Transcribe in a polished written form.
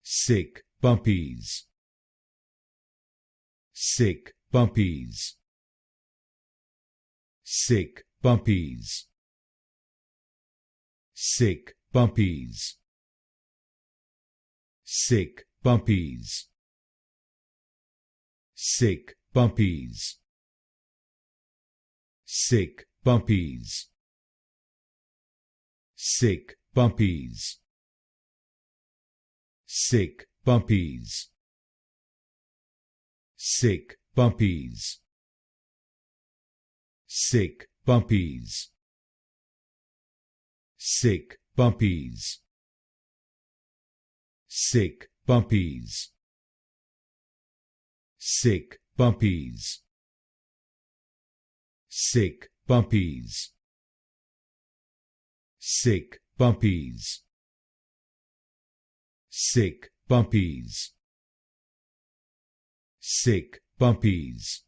sick bumpies, sick bumpies, sick bumpies, sick bumpies, sick bumpies, sick bumpies, sick bumpies, sick bumpies, sick bumpies, sick bumpies, sick bumpies, sick bumpies, sick bumpies, sick bumpies, sick bumpies, sick bumpies, sick bumpies, sick bumpies,